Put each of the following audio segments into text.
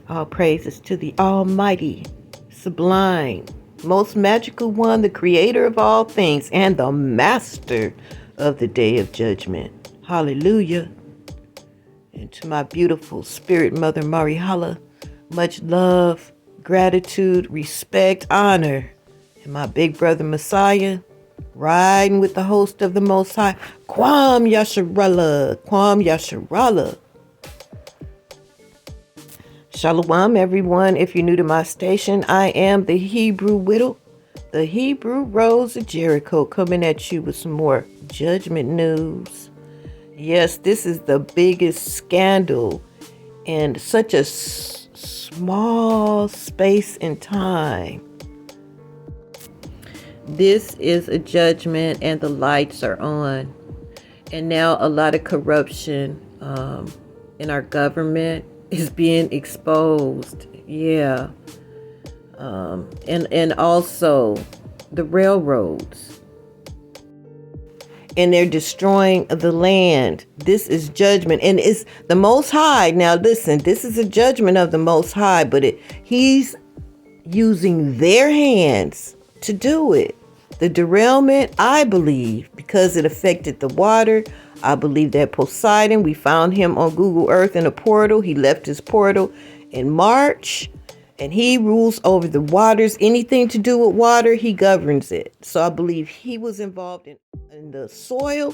All praises to the Almighty, sublime, most magical one, the creator of all things, and the master of the day of judgment. Hallelujah. And to my beautiful spirit mother, Marihala, much love, gratitude, respect, honor. And my big brother, Messiah, riding with the host of the Most High, Kwam Yasharallah, Kwam Yasharallah. Shalom, everyone. If you're new to my station, I am the Hebrew Widow, the Hebrew Rose of Jericho, coming at you with some more judgment news. Yes, this is the biggest scandal in such a small space and time. This is a judgment and the lights are on. And now a lot of corruption in our government is being exposed. Yeah. And also the railroads. And they're destroying the land. This is judgment. And it's the Most High. Now listen, this is a judgment of the Most High, but he's using their hands to do it. The derailment, I believe, because it affected the water. I believe that Poseidon, we found him on Google Earth in a portal. He left his portal in March, and he rules over the waters. Anything to do with water, he governs it. So I believe he was involved in the soil.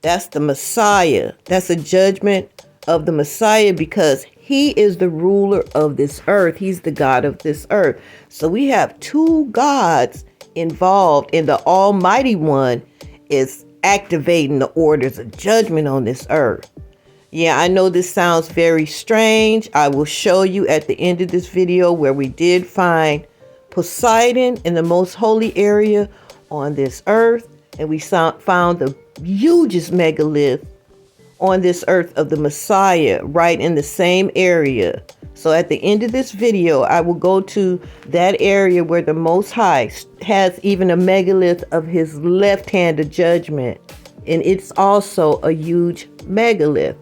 That's the Messiah. That's a judgment of the Messiah because he is the ruler of this earth. He's the God of this earth. So we have two gods involved, and the Almighty One is activating the orders of judgment on this earth. Yeah, I know this sounds very strange. I will show you at the end of this video where we did find Poseidon in the most holy area on this earth, and we found the hugest megalith on this earth of the Messiah right in the same area. So at the end of this video, I will go to that area where the Most High has even a megalith of his left hand of judgment. And it's also a huge megalith.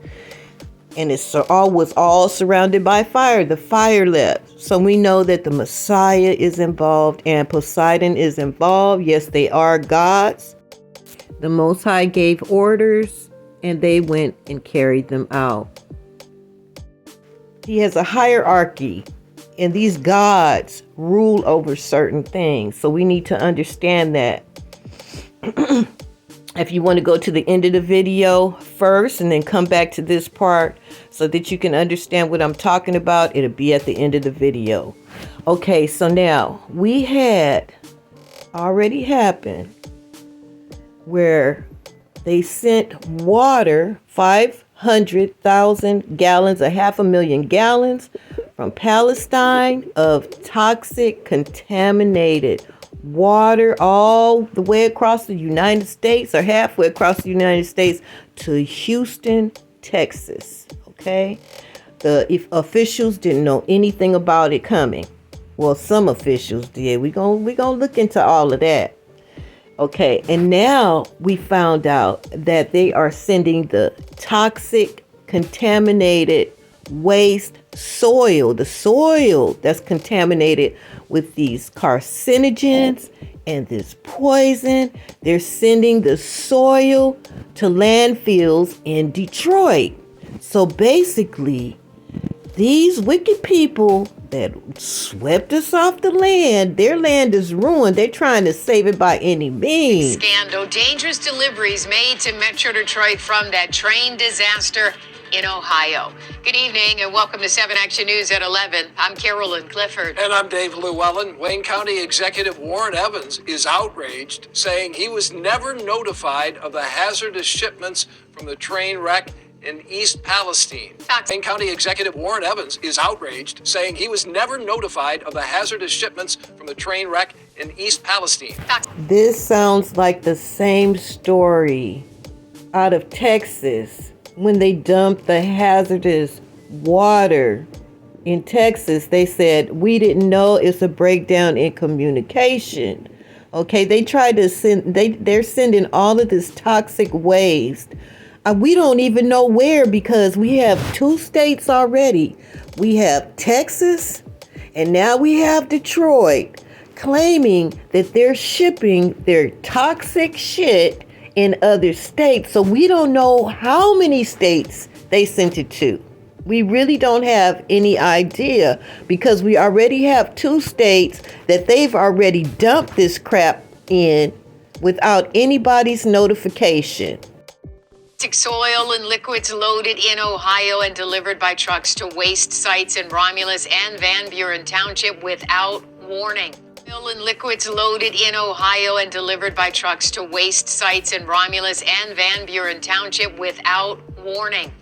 And it was all surrounded by fire. The fire left. So we know that the Messiah is involved and Poseidon is involved. Yes, they are gods. The Most High gave orders and they went and carried them out. He has a hierarchy, and these gods rule over certain things. So we need to understand that. If you want to go to the end of the video first and then come back to this part so that you can understand what I'm talking about, it'll be at the end of the video. Okay, so now we had already happened where they sent water, 500,000 gallons, 500,000 gallons from Palestine of toxic, contaminated water all the way across the United States, or halfway across the United States to Houston, Texas. Okay, if officials didn't know anything about it coming. Well, some officials did. We gonna look into all of that. Okay, and now we found out that they are sending the toxic, contaminated waste soil, the soil that's contaminated with these carcinogens and this poison. They're sending the soil to landfills in Detroit. So basically, these wicked people that swept us off the land, their land is ruined. They're trying to save it by any means. Scandal. Dangerous deliveries made to Metro Detroit from that train disaster in Ohio. Good evening and welcome to 7 Action News at 11. I'm Carolyn Clifford. And I'm Dave Llewellyn. Wayne County Executive Warren Evans is outraged, saying he was never notified of the hazardous shipments from the train wreck in East Palestine. Wayne County Executive Warren Evans is outraged, saying he was never notified of the hazardous shipments from the train wreck in East Palestine. This sounds like the same story out of Texas when they dumped the hazardous water in Texas. They said, we didn't know it's a breakdown in communication. Okay, they tried to send, they're sending all of this toxic waste. We don't even know where, because we have 2 states already We have Texas, and now we have Detroit claiming that they're shipping their toxic shit in other states. So we don't know how many states they sent it to. We really don't have any idea because we already have 2 states that they've already dumped this crap in without anybody's notification. Toxic soil and liquids loaded in Ohio and delivered by trucks to waste sites in Romulus and Van Buren Township without warning. Oil and liquids loaded in Ohio and delivered by trucks to waste sites in Romulus and Van Buren Township without warning.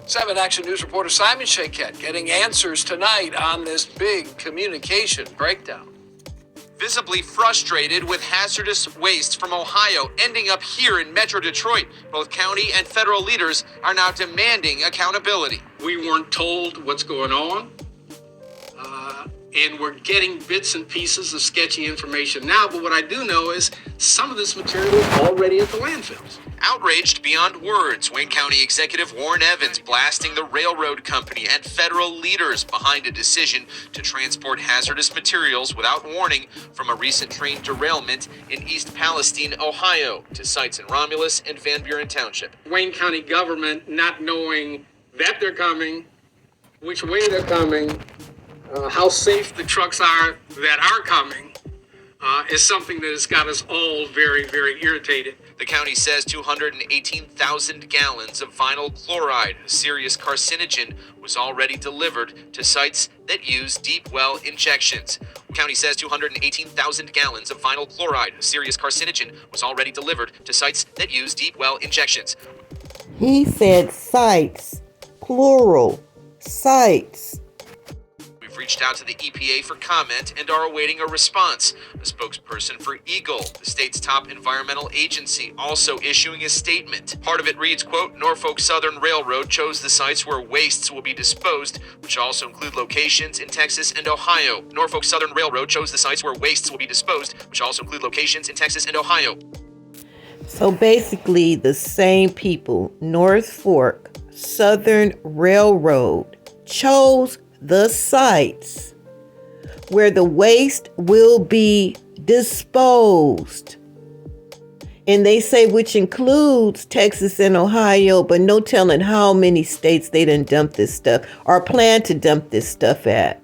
7 Action News reporter Simon Shaquette getting answers tonight on this big communication breakdown. Visibly frustrated with hazardous waste from Ohio ending up here in Metro Detroit, both county and federal leaders are now demanding accountability. We weren't told what's going on, and we're getting bits and pieces of sketchy information now, but what I do know is some of this material is already at the landfills. Outraged beyond words, Wayne County Executive Warren Evans blasting the railroad company and federal leaders behind a decision to transport hazardous materials without warning from a recent train derailment in East Palestine, Ohio, to sites in Romulus and Van Buren Township. Wayne County government not knowing that they're coming, which way they're coming, how safe the trucks are that are coming, is something that has got us all very, very irritated. The county says 218,000 gallons of vinyl chloride, a serious carcinogen, was already delivered to sites that use deep well injections. The county says 218,000 gallons of vinyl chloride, a serious carcinogen, was already delivered to sites that use deep well injections. He said sites, plural, sites. We've reached out to the EPA for comment and are awaiting a response. A spokesperson for Eagle, the state's top environmental agency, also issuing a statement. Part of it reads, quote, Norfolk Southern Railroad chose the sites where wastes will be disposed, which also include locations in Texas and Ohio. Norfolk Southern Railroad chose the sites where wastes will be disposed, which also include locations in Texas and Ohio. So basically the same people, Norfolk Southern Railroad, chose the sites where the waste will be disposed. And they say which includes Texas and Ohio, but no telling how many states they done dump this stuff or plan to dump this stuff at.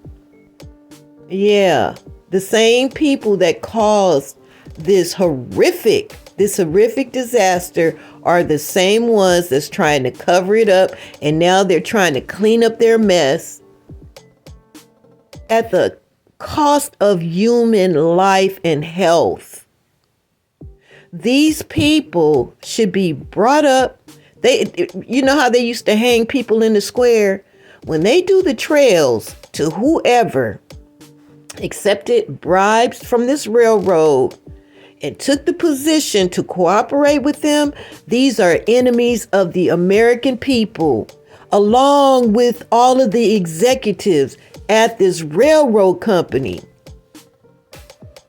Yeah, the same people that caused this horrific disaster are the same ones that's trying to cover it up, and now they're trying to clean up their mess at the cost of human life and health. These people should be brought up. You know how they used to hang people in the square? When they do the trails to whoever accepted bribes from this railroad and took the position to cooperate with them, these are enemies of the American people, along with all of the executives at this railroad company.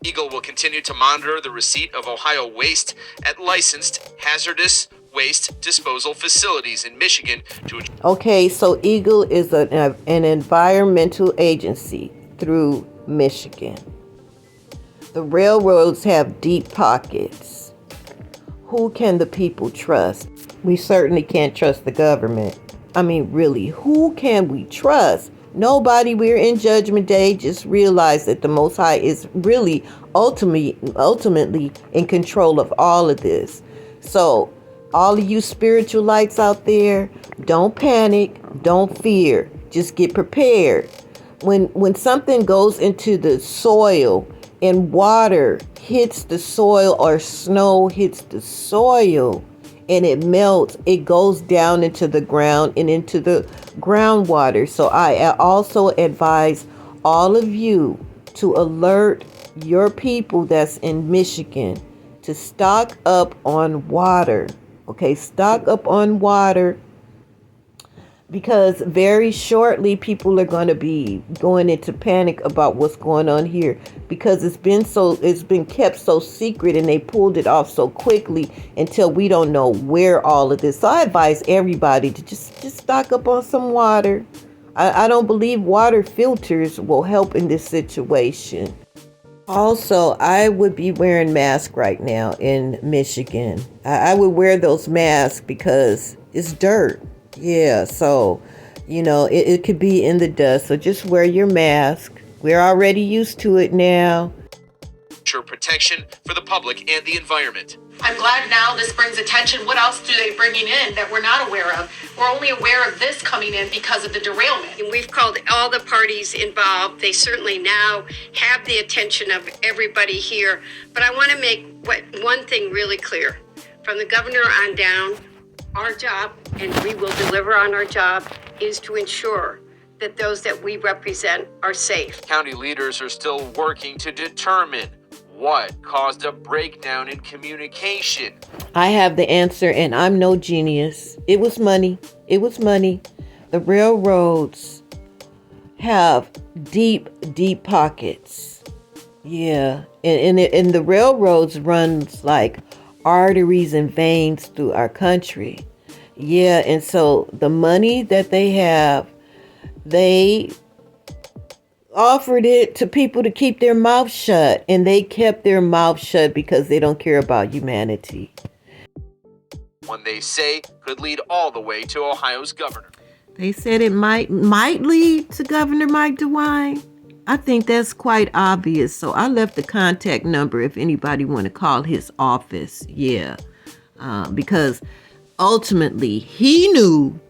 Eagle will continue to monitor the receipt of Ohio waste at licensed hazardous waste disposal facilities in Michigan to... Okay, so Eagle is an environmental agency through Michigan. The railroads have deep pockets. Who can the people trust? We certainly can't trust the government. I mean, really, who can we trust? Nobody. We're in Judgment Day. Just realize that the Most High is really ultimately in control of all of this. So, all of you spiritualites out there, don't panic, don't fear. Just get prepared. When something goes into the soil and water hits the soil or snow hits the soil and it melts, it goes down into the ground and into the groundwater. So I also advise all of you to alert your people that's in Michigan to stock up on water. Okay, stock up on water, because very shortly people are going to be going into panic about what's going on here, because it's been kept so secret and they pulled it off so quickly until we don't know where all of this. So I advise everybody to just stock up on some water. I don't believe water filters will help in this situation. Also, I would be wearing masks right now in Michigan. I would wear those masks because it's dirt. Yeah, so, it could be in the dust. So just wear your mask. We're already used to it now. Protection for the public and the environment. I'm glad now this brings attention. What else do they bringing in that we're not aware of? We're only aware of this coming in because of the derailment. And we've called all the parties involved. They certainly now have the attention of everybody here. But I want to make one thing really clear. From the governor on down, our job, and we will deliver on our job, is to ensure that those that we represent are safe. County leaders are still working to determine what caused a breakdown in communication. I have the answer, and I'm no genius. It was money. It was money. The railroads have deep, deep pockets. Yeah. And the railroads runs like arteries and veins through our country. Yeah. And so the money that they have, they offered it to people to keep their mouth shut, and they kept their mouth shut because they don't care about humanity. One they say could lead all the way to Ohio's governor. They said it might lead to Governor Mike DeWine. I think that's quite obvious, so I left the contact number if anybody want to call his office. Yeah, because ultimately he knew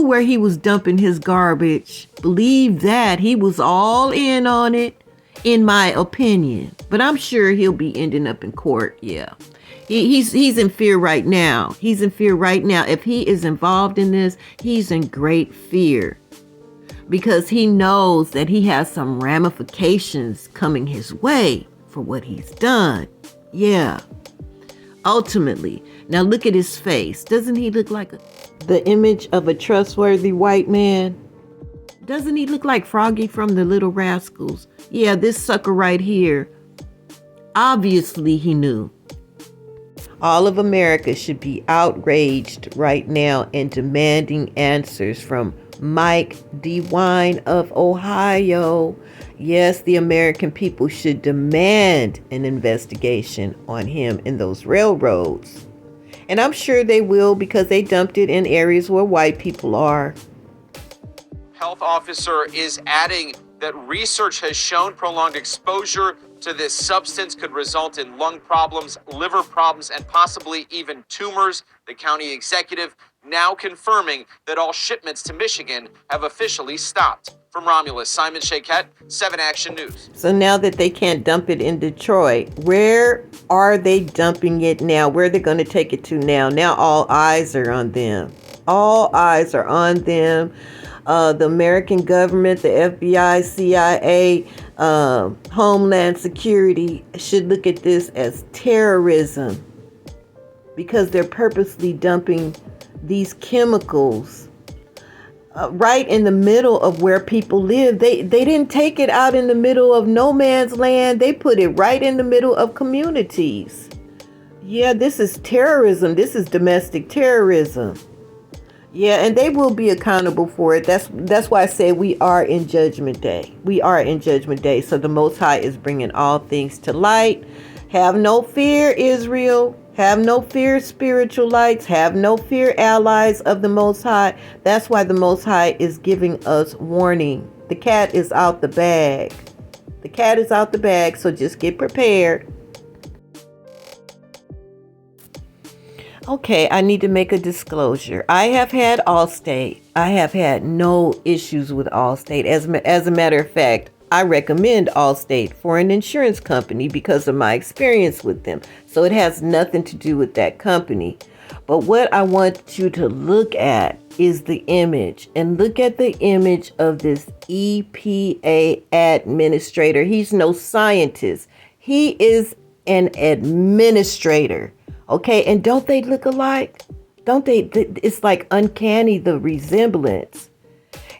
where he was dumping his garbage. Believe that. He was all in on it, in my opinion. But I'm sure he'll be ending up in court. Yeah. He's in fear right now. He's in fear right now. If he is involved in this, he's in great fear. Because he knows that he has some ramifications coming his way for what he's done. Yeah. Ultimately. Now look at his face. Doesn't he look like the image of a trustworthy white man? Doesn't he look like Froggy from the Little Rascals? Yeah, this sucker right here. Obviously he knew. All of America should be outraged right now and demanding answers from Mike DeWine of Ohio. Yes, the American people should demand an investigation on him and those railroads. And I'm sure they will, because they dumped it in areas where white people are. Health officer is adding that research has shown prolonged exposure to this substance could result in lung problems, liver problems, and possibly even tumors. The county executive now confirming that all shipments to Michigan have officially stopped. From Romulus, Simon Shaquette, 7 Action News. So now that they can't dump it in Detroit, where are they dumping it now? Where are they going to take it to now? Now all eyes are on them. All eyes are on them. The American government, the FBI, CIA, Homeland Security should look at this as terrorism, because they're purposely dumping these chemicals right in the middle of where people live. They didn't take it out in the middle of no man's land. They put it right in the middle of communities. Yeah, this is terrorism. This is domestic terrorism. Yeah, and they will be accountable for it. That's why I say we are in Judgment Day. We are in Judgment Day. So the Most High is bringing all things to light. Have no fear, Israel. Have no fear, spiritual lights. Have no fear, allies of the Most High. That's why the Most High is giving us warning. The cat is out the bag. The cat is out the bag, so just get prepared. Okay, I need to make a disclosure. I have had Allstate. I have had no issues with Allstate. As a matter of fact, I recommend Allstate for an insurance company because of my experience with them. So it has nothing to do with that company. But what I want you to look at is the image. And look at the image of this EPA Administrator. He's no scientist. He is an administrator. Okay, and don't they look alike? Don't they? It's like uncanny, the resemblance.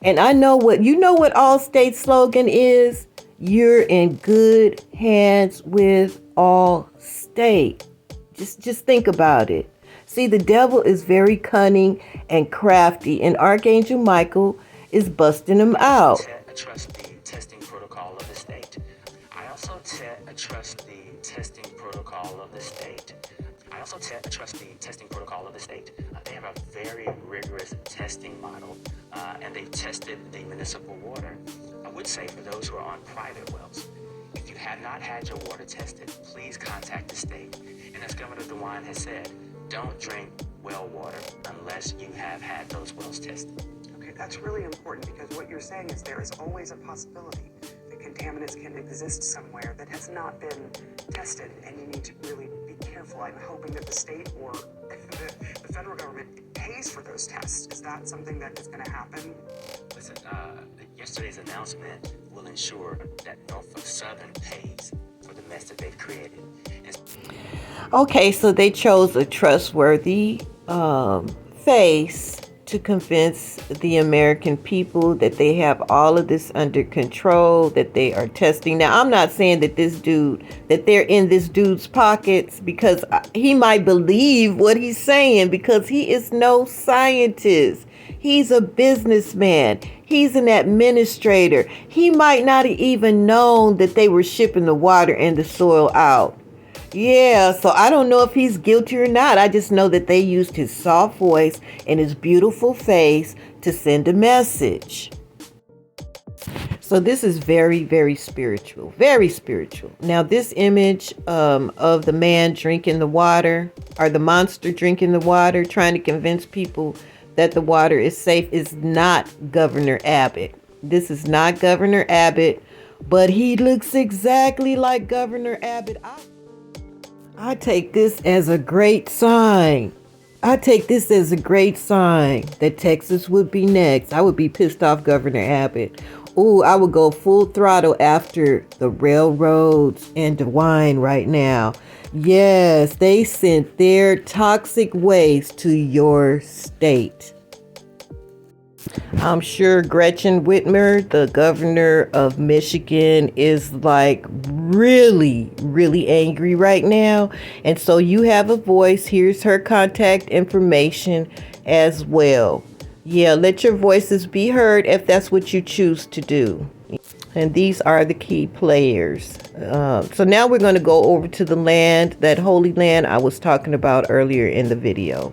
And I know what Allstate's slogan is. You're in good hands with Allstate. Just think about it. See, the devil is very cunning and crafty, and Archangel Michael is busting them out. I trust the testing protocol of the state. I also trust the testing protocol of the state. I also trust the testing protocol of the state. They have a very rigorous testing model, and they've tested the municipal water. I would say for those who are on private wells, if you have not had your water tested, please contact the state. And as Governor DeWine has said, don't drink well water unless you have had those wells tested. Okay, that's really important because what you're saying is there is always a possibility that contaminants can exist somewhere that has not been tested, and you need to really be careful. I'm hoping that the state or the federal government pays for those tests. Is that something that is going to happen? Listen, yesterday's announcement will ensure that Norfolk Southern pays for the mess that they've created. Okay, so they chose a trustworthy face to convince the American people that they have all of this under control, that they are testing. Now, I'm not saying that that they're in this dude's pockets, because he might believe what he's saying, because he is no scientist. He's a businessman. He's an administrator. He might not have even known that they were shipping the water and the soil out. Yeah, so I don't know if he's guilty or not. I just know that they used his soft voice and his beautiful face to send a message. So this is very, very spiritual. Very spiritual. Now, this image of the man drinking the water, or the monster drinking the water, trying to convince people that the water is safe, is not Governor Abbott. This is not Governor Abbott, but he looks exactly like Governor Abbott. I take this as a great sign. I take this as a great sign that Texas would be next. I would be pissed off Governor Abbott. Ooh, I would go full throttle after the railroads and DeWine right now. Yes, they sent their toxic waste to your state. I'm sure Gretchen Whitmer, the governor of Michigan, is like really, really angry right now. And so you have a voice. Here's her contact information as well. Yeah, let your voices be heard if that's what you choose to do. And these are the key players. So now we're going to go over to the land, that holy land I was talking about earlier in the video.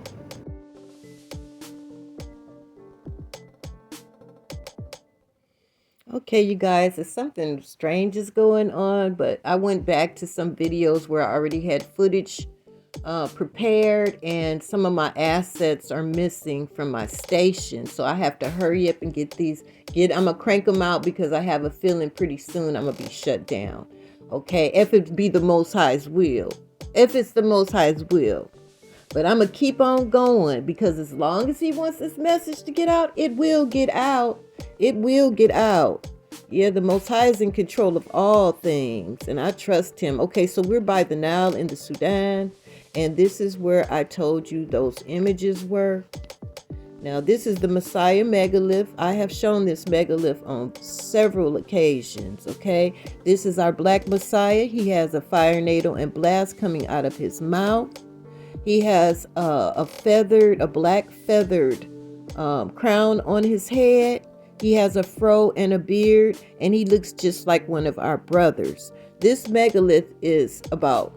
Okay, you guys, it's something strange is going on, but I went back to some videos where I already had footage prepared, and some of my assets are missing from my station. So I have to hurry up and I'm gonna crank them out, because I have a feeling pretty soon I'm gonna be shut down. Okay, if it be the Most High's will. If it's the Most High's will. But I'm gonna keep on going, because as long as he wants this message to get out, it will get out. It will get out. Yeah, the Most High is in control of all things, and I trust him. Okay, so we're by the Nile in the Sudan, and this is where I told you those images were. Now, this is the Messiah megalith. I have shown this megalith on several occasions, okay? This is our Black Messiah. He has a fire, natal, and blast coming out of his mouth. He has a black feathered crown on his head. He has a fro and a beard, and he looks just like one of our brothers. This megalith is about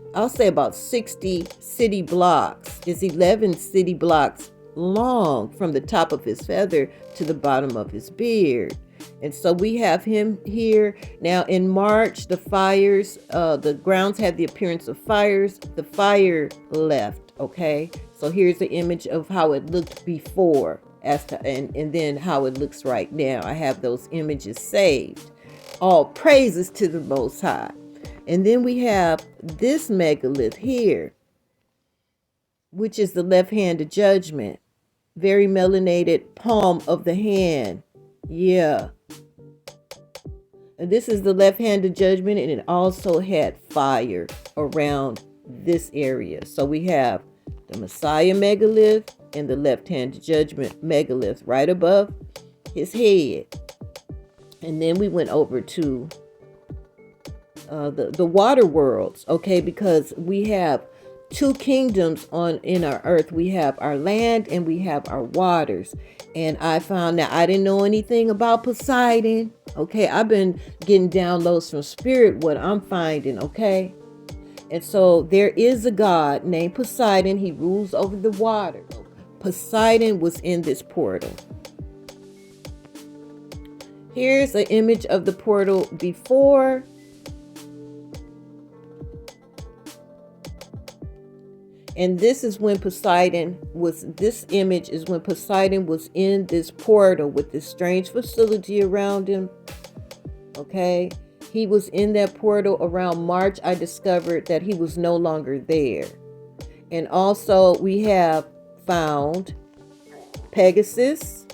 60 city blocks. It's 11 city blocks long from the top of his feather to the bottom of his beard. And so we have him here. Now in March, the fires, the grounds had the appearance of fires. The fire left, okay? So here's the image of how it looked before, and then how it looks right now. I have those images saved. All praises to the Most High. And then we have this megalith here, which is the left hand of judgment. Very melanated palm of the hand. Yeah. And this is the left hand of judgment, and it also had fire around this area. So we have the Messiah megalith and the left hand of judgment megalith right above his head. And then we went over to the water worlds, okay, because we have two kingdoms in our earth. We have our land and we have our waters. And I found that I didn't know anything about Poseidon. Okay, I've been getting downloads from spirit, what I'm finding, okay? And so there is a god named Poseidon. He rules over the water. Poseidon was in this portal. Here's an image of the portal before. And this is when this image is when Poseidon was in this portal with this strange facility around him. Okay. He was in that portal around March. I discovered that he was no longer there. And also we have found Pegasus.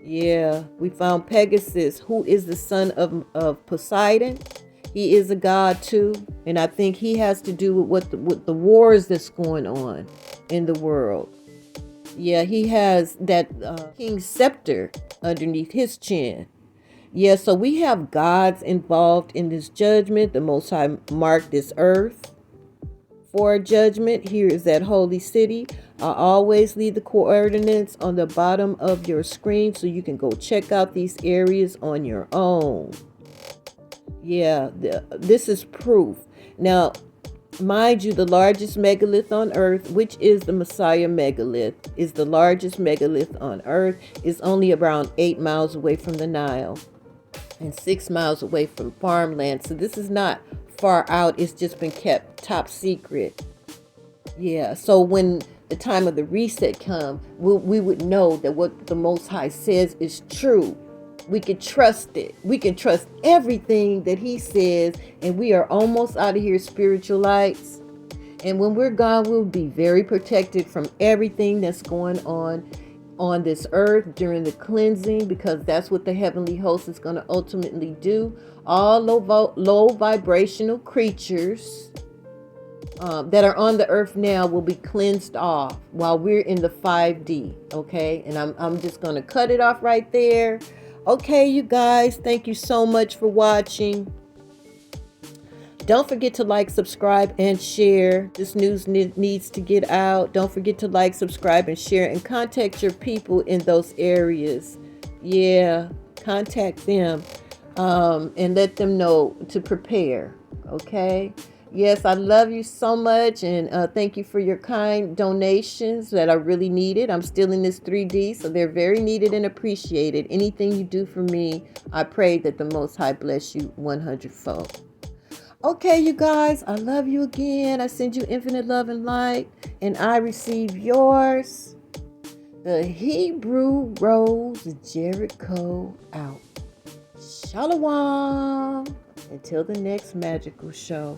Yeah, we found Pegasus, who is the son of Poseidon. He is a god too, and I think he has to do with the wars that's going on in the world. Yeah, he has that king's scepter underneath his chin. Yeah, so we have gods involved in this judgment. The Most High marked this earth for judgment. Here is that holy city. I always leave the coordinates on the bottom of your screen so you can go check out these areas on your own. Yeah, this is proof. Now, mind you, the largest megalith on earth, which is the Messiah megalith, is the largest megalith on earth, is only around 8 miles away from the Nile and 6 miles away from farmland. So this is not far out. It's just been kept top secret. Yeah, so when the time of the reset comes, we would know that what the Most High says is true. We can trust it. We can trust everything that he says. And we are almost out of here, spiritual lights. And when we're gone, we'll be very protected from everything that's going on this earth during the cleansing, because that's what the heavenly host is going to ultimately do. All low vibrational creatures that are on the earth now will be cleansed off while we're in the 5D. Okay. And I'm just going to cut it off right there. Okay, you guys, thank you so much for watching. Don't forget to like, subscribe, and share. This news needs to get out. Don't forget to like, subscribe, and share, and contact your people in those areas. Yeah, contact them and let them know to prepare. Okay. Yes, I love you so much, and thank you for your kind donations that are really needed. I'm still in this 3D, so they're very needed and appreciated. Anything you do for me, I pray that the Most High bless you 100-fold. Okay, you guys, I love you again. I send you infinite love and light, and I receive yours. The Hebrew Rose Jericho out. Shalom. Until the next magical show.